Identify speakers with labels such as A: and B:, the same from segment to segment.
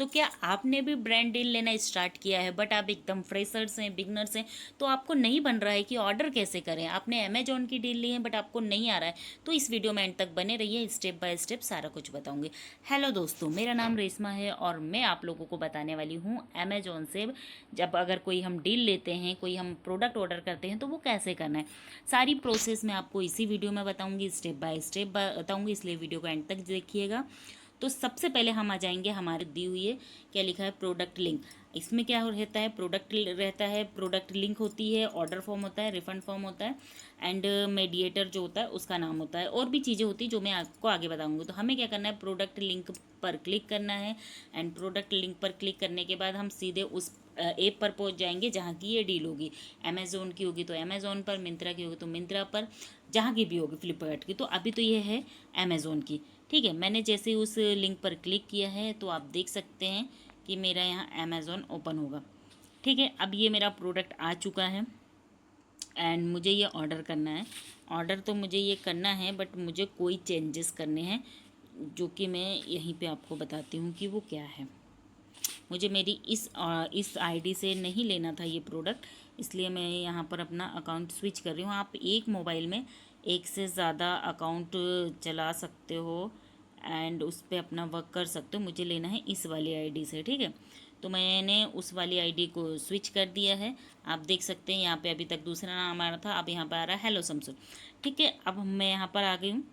A: तो क्या आपने भी ब्रांड डील लेना स्टार्ट किया है बट आप एकदम फ्रेशर्स हैं, बिगनर्स हैं, तो आपको नहीं बन रहा है कि ऑर्डर कैसे करें? आपने अमेजोन की डील ली है बट आपको नहीं आ रहा है, तो इस वीडियो में एंड तक बने रहिए, स्टेप बाय स्टेप सारा कुछ बताऊंगी। हेलो दोस्तों, मेरा नाम रेशमा है और मैं आप लोगों को बताने वाली हूँ अमेजोन से जब अगर कोई हम डील लेते हैं, कोई हम प्रोडक्ट ऑर्डर करते हैं तो वो कैसे करना है। सारी प्रोसेस मैं आपको इसी वीडियो में बताऊंगी, स्टेप बाय स्टेप बताऊंगी, इसलिए वीडियो को एंड तक देखिएगा। तो सबसे पहले हम आ जाएंगे, हमारे दी हुई है क्या लिखा है, प्रोडक्ट लिंक। इसमें क्या रहता है, प्रोडक्ट रहता है, प्रोडक्ट लिंक होती है, ऑर्डर फॉर्म होता है, रिफंड फॉर्म होता है, एंड मीडिएटर जो होता है उसका नाम होता है, और भी चीज़ें होती हैं जो मैं आपको आगे बताऊंगी। तो हमें क्या करना है, प्रोडक्ट लिंक पर क्लिक करना है, एंड प्रोडक्ट लिंक पर क्लिक करने के बाद हम सीधे उस ऐप पर पहुंच जाएंगे जहाँ की ये डील होगी। अमेज़ोन की होगी तो अमेज़ोन पर, मिंत्रा की होगी तो मिंत्रा पर, जहाँ की भी होगी, फ्लिपकार्ट की। तो अभी तो ये है अमेज़ोन की, ठीक है। मैंने जैसे उस लिंक पर क्लिक किया है तो आप देख सकते हैं कि मेरा यहाँ अमेज़ोन ओपन होगा, ठीक है। अब ये मेरा प्रोडक्ट आ चुका है एंड मुझे ये ऑर्डर करना है। ऑर्डर तो मुझे ये करना है बट मुझे कोई चेंजेस करने हैं, जो कि मैं यहीं पे आपको बताती हूँ कि वो क्या है। मुझे मेरी इस आईडी से नहीं लेना था ये प्रोडक्ट, इसलिए मैं यहाँ पर अपना अकाउंट स्विच कर रही हूँ। आप एक मोबाइल में एक से ज़्यादा अकाउंट चला सकते हो एंड उस पर अपना वर्क कर सकते हो। मुझे लेना है इस वाली आईडी से, ठीक है। तो मैंने उस वाली आईडी को स्विच कर दिया है। आप देख सकते हैं यहाँ पे अभी तक दूसरा नाम आ रहा था, अब यहाँ पर आ रहा है हेलो समसुल, ठीक है। अब मैं यहाँ पर आ गई हूँ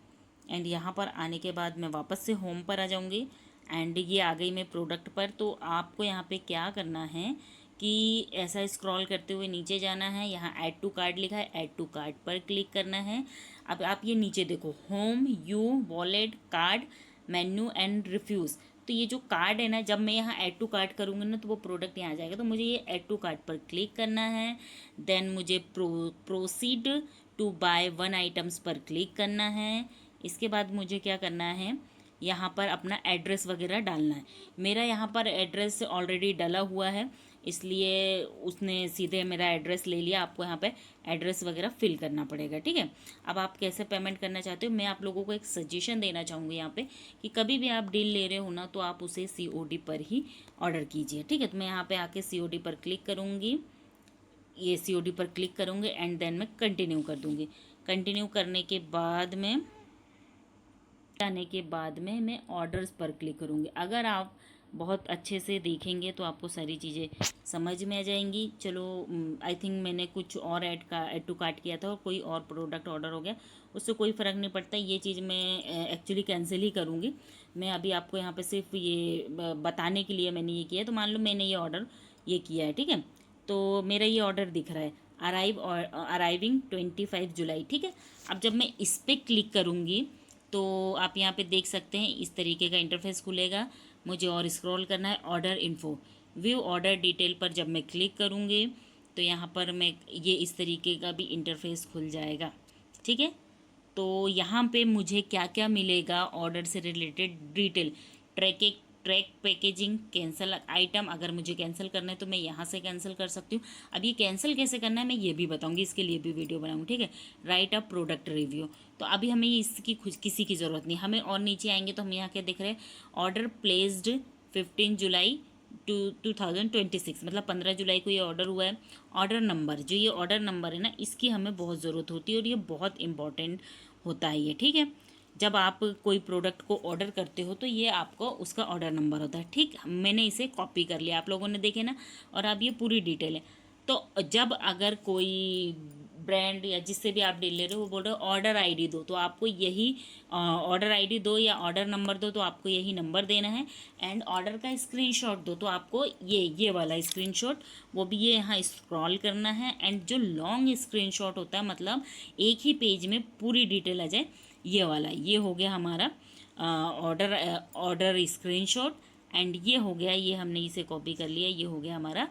A: एंड यहाँ पर आने के बाद मैं वापस से होम पर आ जाऊँगी एंड ये आ गई मैं प्रोडक्ट पर। तो आपको यहाँ पे क्या करना है कि ऐसा स्क्रॉल करते हुए नीचे जाना है, यहाँ ऐड टू कार्ट लिखा है, ऐड टू कार्ट पर क्लिक करना है। अब आप ये नीचे देखो, home, you, wallet, card, menu and refuse. तो ये जो कार्ड है ना, जब मैं यहाँ ऐड टू कार्ट करूँगी ना तो वो प्रोडक्ट यहाँ आ जाएगा। तो मुझे ये ऐड टू कार्ट पर क्लिक करना है, देन मुझे proceed to buy one items पर क्लिक करना है। इसके बाद मुझे क्या करना है, यहाँ पर अपना एड्रेस वगैरह डालना है। मेरा यहाँ पर एड्रेस ऑलरेडी डला हुआ है, इसलिए उसने सीधे मेरा एड्रेस ले लिया। आपको यहाँ पे एड्रेस वगैरह फिल करना पड़ेगा, ठीक है। अब आप कैसे पेमेंट करना चाहते हो, मैं आप लोगों को एक सजेशन देना चाहूँगी यहाँ पे कि कभी भी आप डील ले रहे हो ना तो आप उसे COD पर ही ऑर्डर कीजिए, ठीक है। तो मैं यहाँ पर आके COD पर क्लिक करूँगी, ये COD पर क्लिक करूँगी एंड देन मैं कंटिन्यू कर दूँगी। कंटिन्यू करने के बाद में आने के बाद में मैं ऑर्डर्स पर क्लिक करूँगी। अगर आप बहुत अच्छे से देखेंगे तो आपको सारी चीज़ें समझ में आ जाएंगी। चलो, आई थिंक मैंने कुछ और ऐड टू कार्ट किया था और कोई और प्रोडक्ट ऑर्डर हो गया, उससे कोई फ़र्क नहीं पड़ता। ये चीज़ मैं एक्चुअली कैंसिल ही करूँगी। मैं अभी आपको यहाँ पे सिर्फ ये बताने के लिए मैंने ये किया है। तो मान लो मैंने ये ऑर्डर ये किया है, ठीक है। तो मेरा ये ऑर्डर दिख रहा है, अराइविंग 25 जुलाई, ठीक है। अब जब मैं इस पर क्लिक करूँगी तो आप यहाँ पे देख सकते हैं इस तरीके का इंटरफेस खुलेगा। मुझे और स्क्रॉल करना है, order info, view order detail पर जब मैं क्लिक करूँगी तो यहाँ पर मैं ये इस तरीके का भी इंटरफेस खुल जाएगा, ठीक है। तो यहाँ पे मुझे क्या क्या मिलेगा, ऑर्डर से related detail, track packaging, cancel item. अगर मुझे कैंसिल करना है तो मैं यहाँ से कैंसिल कर सकती हूँ। अब ये कैंसिल कैसे करना है मैं ये भी बताऊँगी, इसके लिए भी वीडियो बनाऊँगी, ठीक है। राइट अ प्रोडक्ट रिव्यू, तो अभी हमें इसकी किसी की ज़रूरत नहीं। हमें और नीचे आएंगे तो हम यहाँ क्या देख रहे हैं, ऑर्डर प्लेस्ड 15 जुलाई 2026, मतलब 15 जुलाई को ये ऑर्डर हुआ है। ऑर्डर नंबर, जो ये ऑर्डर नंबर है ना, इसकी हमें बहुत ज़रूरत होती है और ये बहुत इंपॉर्टेंट होता है ये, ठीक है। जब आप कोई प्रोडक्ट को ऑर्डर करते हो तो ये आपको उसका ऑर्डर नंबर होता है, ठीक। मैंने इसे कॉपी कर लिया, आप लोगों ने देखे ना, और अब ये पूरी डिटेल है। तो जब अगर कोई ब्रांड या जिससे भी आप डील ले रहे हो वो बोल रहे हो ऑर्डर आईडी दो, तो आपको यही ऑर्डर आईडी दो या ऑर्डर नंबर दो, तो आपको यही नंबर देना है। एंड ऑर्डर का स्क्रीनशॉट दो, तो आपको ये वाला स्क्रीनशॉट, वो भी ये यहाँ स्क्रॉल करना है। एंड जो लॉन्ग स्क्रीनशॉट होता है, मतलब एक ही पेज में पूरी डिटेल आ जाए, ये वाला, ये हो गया हमारा ऑर्डर स्क्रीनशॉट। एंड ये हो गया, ये हमने इसे कॉपी कर लिया, ये हो गया हमारा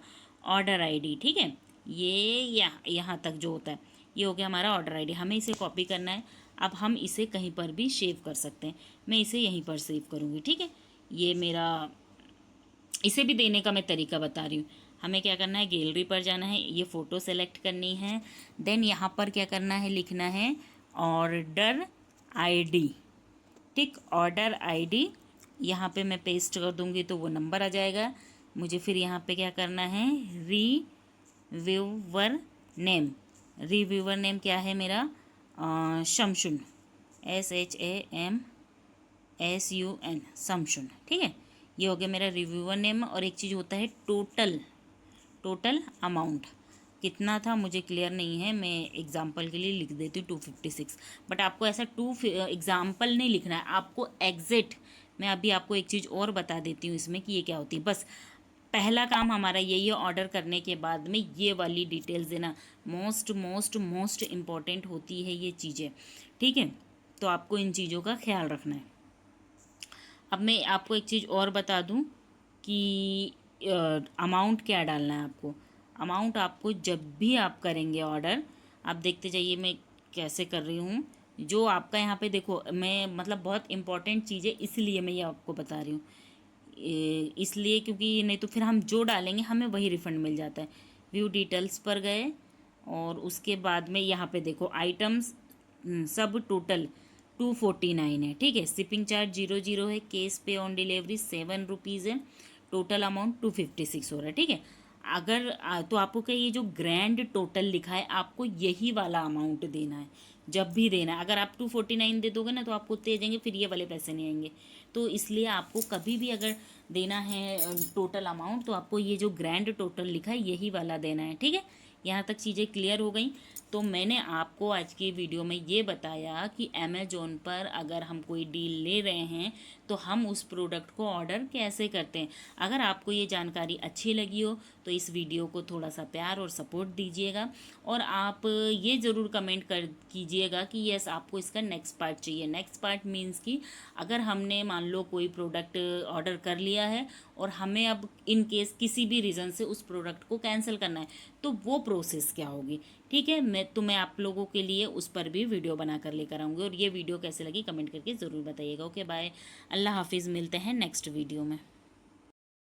A: ऑर्डर आईडी, ठीक है। ये यहाँ तक जो होता है ये हो गया हमारा ऑर्डर आईडी। हमें इसे कॉपी करना है। अब हम इसे कहीं पर भी सेव कर सकते हैं, मैं इसे यहीं पर सेव करूँगी, ठीक है। ये मेरा, इसे भी देने का मैं तरीका बता रही हूँ। हमें क्या करना है, गैलरी पर जाना है, ये फ़ोटो सेलेक्ट करनी है, देन यहाँ पर क्या करना है, लिखना है ऑर्डर आईडी, ठीक, ऑर्डर आईडी यहाँ पे मैं पेस्ट कर दूँगी तो वो नंबर आ जाएगा। मुझे फिर यहाँ पे क्या करना है, रिव्यूवर नेम। रिव्यूवर नेम क्या है मेरा, शमशुन, SHAMSUN, शमशुन। ठीक है, ये हो गया मेरा रिव्यूवर नेम। और एक चीज़ होता है टोटल अमाउंट कितना था मुझे क्लियर नहीं है, मैं एग्जांपल के लिए लिख देती हूँ 256। बट आपको ऐसा एग्जांपल नहीं लिखना है, आपको एग्जैक्ट। मैं अभी आपको एक चीज़ और बता देती हूँ इसमें कि ये क्या होती है। बस पहला काम हमारा यही है, ऑर्डर करने के बाद में ये वाली डिटेल्स देना। मोस्ट मोस्ट मोस्ट इम्पॉर्टेंट होती है ये चीज़ें। ठीक है, तो आपको इन चीज़ों का ख्याल रखना है। अब मैं आपको एक चीज़ और बता दूं कि अमाउंट क्या डालना है आपको। अमाउंट आपको जब भी आप करेंगे ऑर्डर, आप देखते जाइए मैं कैसे कर रही हूँ। जो आपका यहाँ पे देखो, मैं मतलब बहुत इंपॉर्टेंट चीज़ है इसलिए मैं ये आपको बता रही हूँ। इसलिए क्योंकि नहीं तो फिर हम जो डालेंगे हमें वही रिफ़ंड मिल जाता है। व्यू डिटेल्स पर गए और उसके बाद में यहाँ पे देखो आइटम्स सब टोटल 249 है। ठीक है, शिपिंग चार्ज 00 है, केस पे ऑन डिलीवरी 7 रुपीज़ है, टोटल अमाउंट 256 हो रहा है। ठीक है, अगर तो आपको क्या ये जो ग्रैंड टोटल लिखा है आपको यही वाला अमाउंट देना है जब भी देना है। अगर आप 249 दे दोगे ना तो आपको उतने जाएंगे, फिर ये वाले पैसे नहीं आएंगे। तो इसलिए आपको कभी भी अगर देना है टोटल अमाउंट तो आपको ये जो ग्रैंड टोटल लिखा है यही वाला देना है। ठीक है, यहाँ तक चीज़ें क्लियर हो गई। तो मैंने आपको आज की वीडियो में ये बताया कि अमेज़ॉन पर अगर हम कोई डील ले रहे हैं तो हम उस प्रोडक्ट को ऑर्डर कैसे करते हैं। अगर आपको ये जानकारी अच्छी लगी हो तो इस वीडियो को थोड़ा सा प्यार और सपोर्ट दीजिएगा, और आप ये ज़रूर कमेंट कर कीजिएगा कि यस आपको इसका नेक्स्ट पार्ट चाहिए। नेक्स्ट पार्ट मीन्स कि अगर हमने मान लो कोई प्रोडक्ट ऑर्डर कर लिया है और हमें अब इन केस किसी भी रीज़न से उस प्रोडक्ट को कैंसिल करना है तो वो प्रोसेस क्या होगी। ठीक है, मैं आप लोगों के लिए उस पर भी वीडियो बना कर लेकर आऊँगी। और ये वीडियो कैसे लगी कमेंट करके ज़रूर बताइएगा। ओके बाय, अल्लाह हाफिज़, मिलते हैं नेक्स्ट वीडियो में।